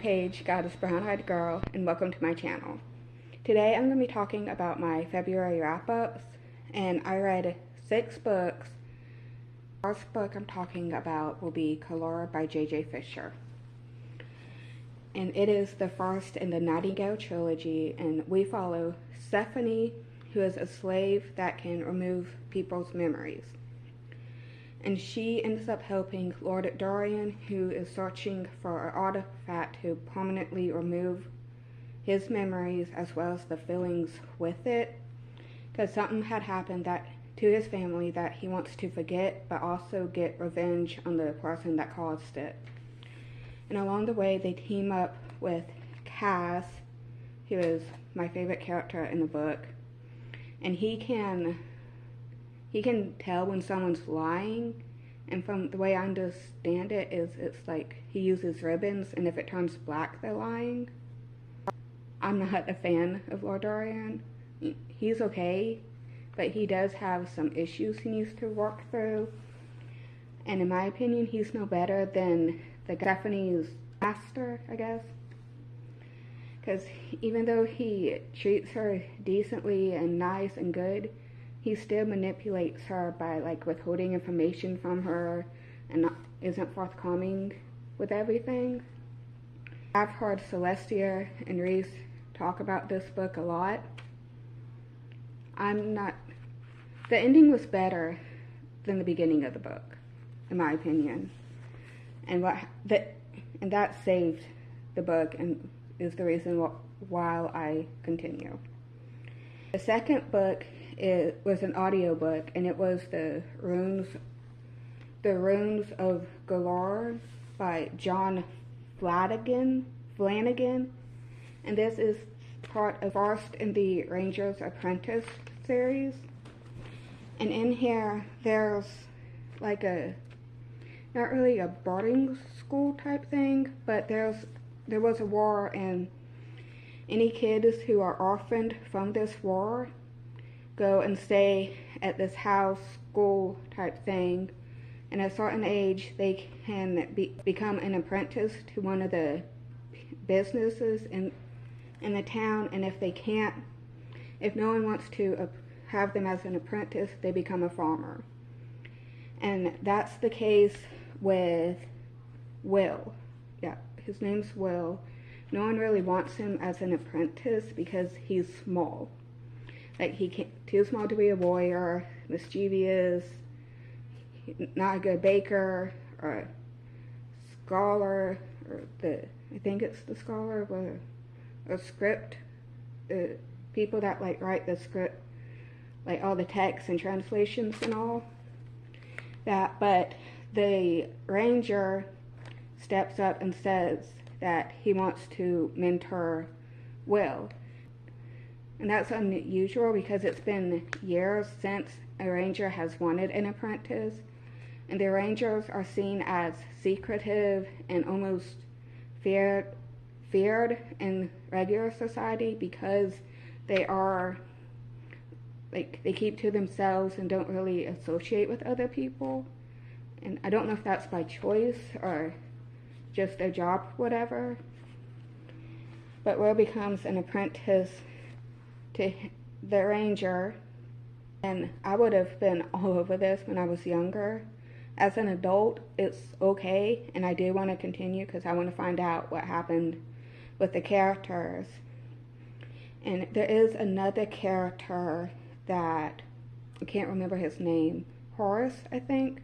Paige, Goddess Brown-Eyed Girl, and welcome to my channel. Today I'm going to be talking about my February wrap-ups, and I read 6 books. The first book I'm talking about will be Color by J.J. Fisher. And it is the first in the Nightingale trilogy, and we follow Stephanie, who is a slave that can remove people's memories. And she ends up helping Lord Dorian, who is searching for an artifact to permanently remove his memories as well as the feelings with it, because something had happened to his family that he wants to forget, but also get revenge on the person that caused it. And along the way, they team up with Cass, who is my favorite character in the book, and he can tell when someone's lying, and from the way I understand it is it's like he uses ribbons, and if it turns black, they're lying. I'm not a fan of Lord Dorian. He's okay, but he does have some issues he needs to work through, and in my opinion, he's no better than the Stephanie's master, I guess. Because even though he treats her decently and nice and good, he still manipulates her by withholding information from her and isn't forthcoming with everything. I've heard Celestia and Reese talk about this book a lot. The ending was better than the beginning of the book, in my opinion. And that saved the book and is the reason why I continue. The second book was an audiobook, and it was the Runes of Galar by John Flanagan, and this is part of first in the Ranger's Apprentice series. And in here, there's not really a boarding school type thing, but there was a war, and any kids who are orphaned from this war go and stay at this house school type thing, and at a certain age they can become an apprentice to one of the businesses in the town, and if no one wants to have them as an apprentice, they become a farmer. And that's the case with Will. Yeah, his name's Will. No one really wants him as an apprentice because he's small. Too small to be a warrior, mischievous, not a good baker, or a scholar, I think it's the scholar, or script, the people that write the script, all the texts and translations and all that. But the ranger steps up and says that he wants to mentor Will. And that's unusual because it's been years since a ranger has wanted an apprentice, and the rangers are seen as secretive and almost feared in regular society because they are they keep to themselves and don't really associate with other people. And I don't know if that's by choice or just their job, whatever. But Will becomes an apprentice to the ranger, and I would have been all over this when I was younger. As an adult, it's okay, and I do want to continue because I want to find out what happened with the characters. And there is another character that I can't remember his name, Horace, I think,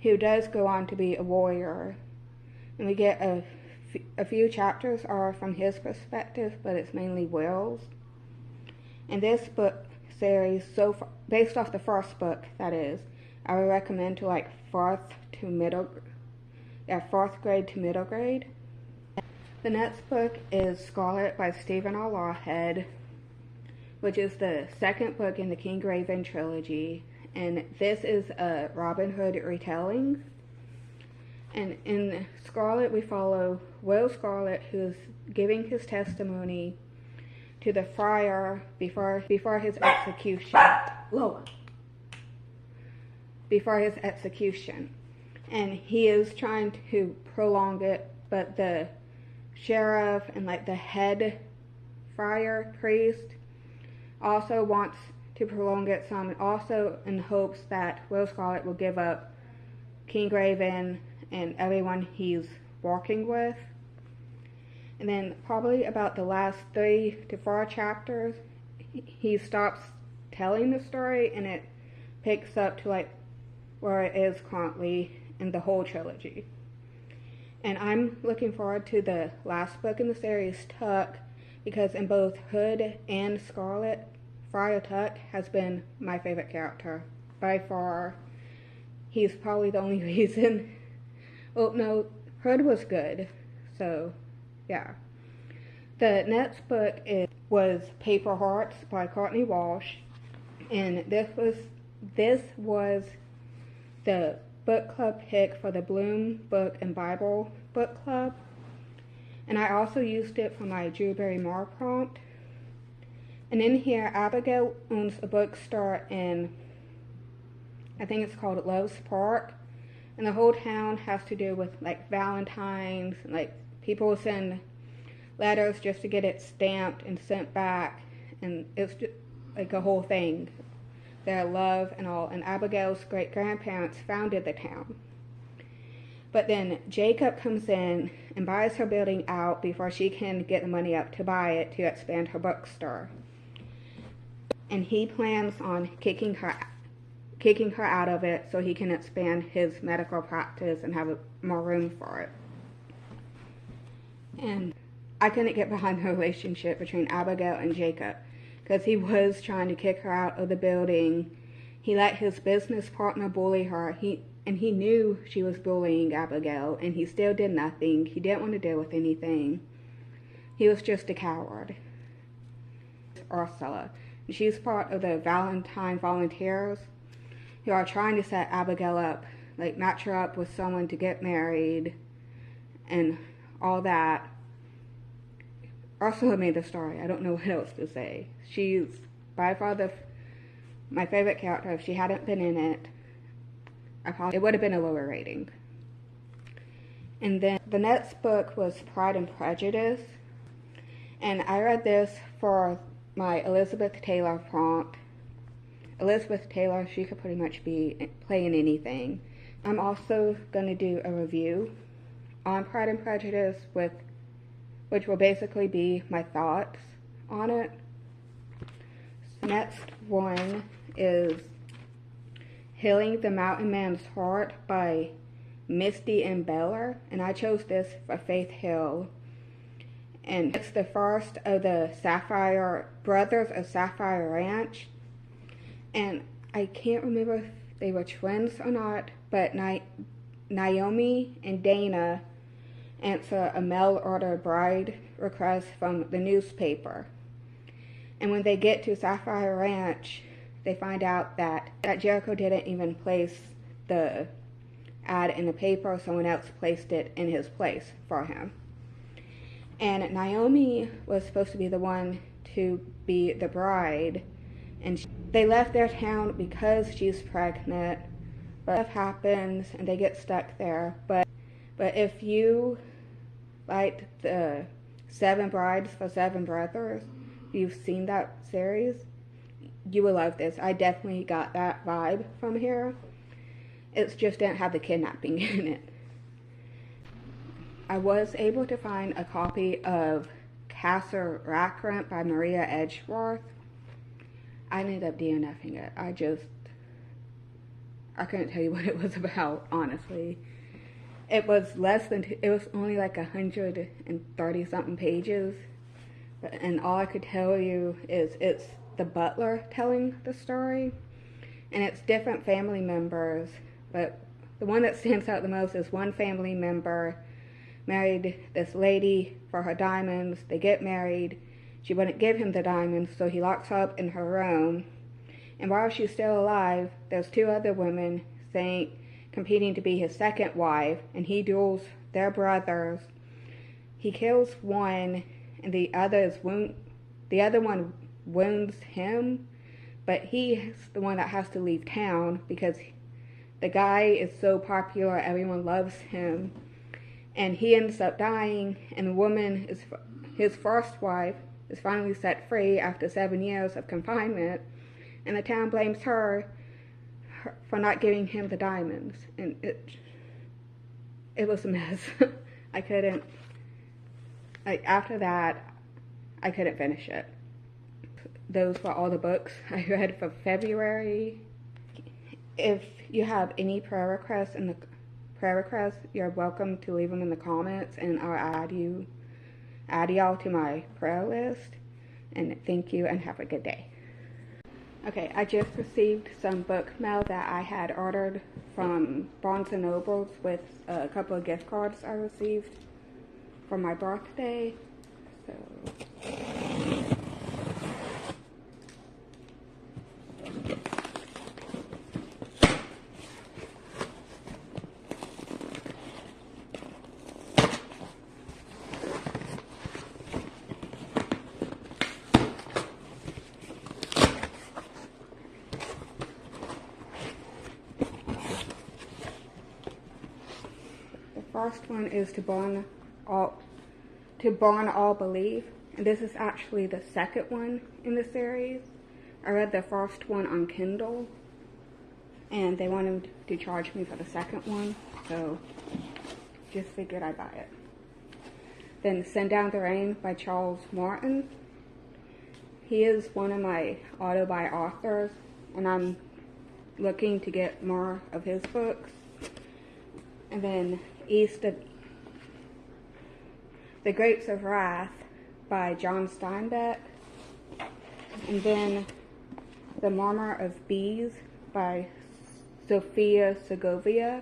who does go on to be a warrior, and we get a few chapters are from his perspective, but it's mainly Will's. And this book series, based off the first book, that is, I would recommend to fourth grade to middle grade. The next book is Scarlet by Stephen R. Lawhead, which is the second book in the King Raven trilogy, and this is a Robin Hood retelling. And in Scarlet, we follow Will Scarlet, who's giving his testimony to the friar before his execution. Lower. Before his execution. And he is trying to prolong it, but the sheriff and like the head friar priest also wants to prolong it some, also in hopes that Will Scarlet will give up Kingraven and everyone he's working with. And then probably about the last 3 to 4 chapters, he stops telling the story and it picks up to like where it is currently in the whole trilogy. And I'm looking forward to the last book in the series, Tuck, because in both Hood and Scarlet, Friar Tuck has been my favorite character by far. He's probably the only reason. Well, no, Hood was good, so yeah. The next book was Paper Hearts by Courtney Walsh, and this was the book club pick for the Bloom Book and Bible book club, and I also used it for my Drew Barrymore prompt. And in here, Abigail owns a bookstore in, I think it's called Love's Park, and the whole town has to do with like Valentine's, and like people send letters just to get it stamped and sent back, and it's just like a whole thing, their love and all. And Abigail's great grandparents founded the town, but then Jacob comes in and buys her building out before she can get the money up to buy it to expand her bookstore. And he plans on kicking her out of it so he can expand his medical practice and have more room for it. And I couldn't get behind the relationship between Abigail and Jacob, because he was trying to kick her out of the building. He let his business partner bully her. He knew she was bullying Abigail, and he still did nothing. He didn't want to deal with anything. He was just a coward. Ursula. She's part of the Valentine Volunteers, who are trying to set Abigail up, like match her up with someone to get married and all that. Ursula made the story. I don't know what else to say. She's by far my favorite character. If she hadn't been in it, it would have been a lower rating. And then the next book was Pride and Prejudice, and I read this for my Elizabeth Taylor prompt. Elizabeth Taylor, she could pretty much be playing anything. I'm also going to do a review on Pride and Prejudice, which will basically be my thoughts on it. Next one is Healing the Mountain Man's Heart by Misty and Beller, and I chose this for Faith Hill. And it's the first of the Brothers of Sapphire Ranch. And I can't remember if they were twins or not, but Naomi and Dana answer a mail-order bride request from the newspaper. And when they get to Sapphire Ranch, they find out that Jericho didn't even place the ad in the paper. Someone else placed it in his place for him. And Naomi was supposed to be the one to be the bride, and they left their town because she's pregnant. But stuff happens and they get stuck there. But if you liked the 7 Brides for 7 Brothers, if you've seen that series, you will love this. I definitely got that vibe from here. It just didn't have the kidnapping in it. I was able to find a copy of Castle Rackrent by Maria Edgeworth. I ended up DNFing it. I couldn't tell you what it was about, honestly. It was only like 130 something pages. And all I could tell you is it's the butler telling the story. And it's different family members. But the one that stands out the most is one family member married this lady for her diamonds. They get married. She wouldn't give him the diamonds, so he locks her up in her room. And while she's still alive, there's 2 other women competing to be his second wife, and he duels their brothers. He kills one, and the other one wounds him, but he's the one that has to leave town because the guy is so popular, everyone loves him. and he ends up dying, and the woman is his first wife is finally set free after 7 years of confinement, and the town blames her for not giving him the diamonds, and it was a mess. I couldn't, after that, I couldn't finish it. Those were all the books I read for February. If you have any prayer requests you're welcome to leave them in the comments, and I'll add y'all to my prayer list. And thank you, and have a good day. Okay, I just received some book mail that I had ordered from Barnes & Nobles with a couple of gift cards I received for my birthday. So the first one is To Burn All Believe, and this is actually the second one in the series. I read the first one on Kindle, and they wanted to charge me for the second one, so just figured I'd buy it. Then Send Down the Rain by Charles Martin. He is one of my auto-buy authors, and I'm looking to get more of his books. And then The Grapes of Wrath by John Steinbeck. And then The Murmur of Bees by Sofia Segovia.